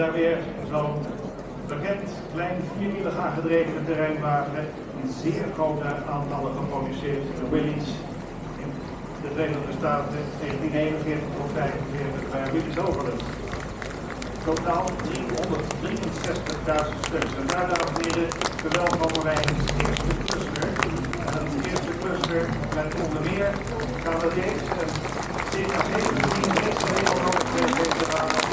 daar weer zo'n bekend, klein, vierwielig aangedreven terreinwagen in zeer grote aantallen geproduceerd. De Willys in de Verenigde Staten 1941 tot 1945 bij Willys Overland. Totaal 363.000 stuks. En daar, dames en heren, verwelkomen wij in het eerste cluster. En het eerste cluster met onder meer Canadees en circa 17 Nederlandse veteranen.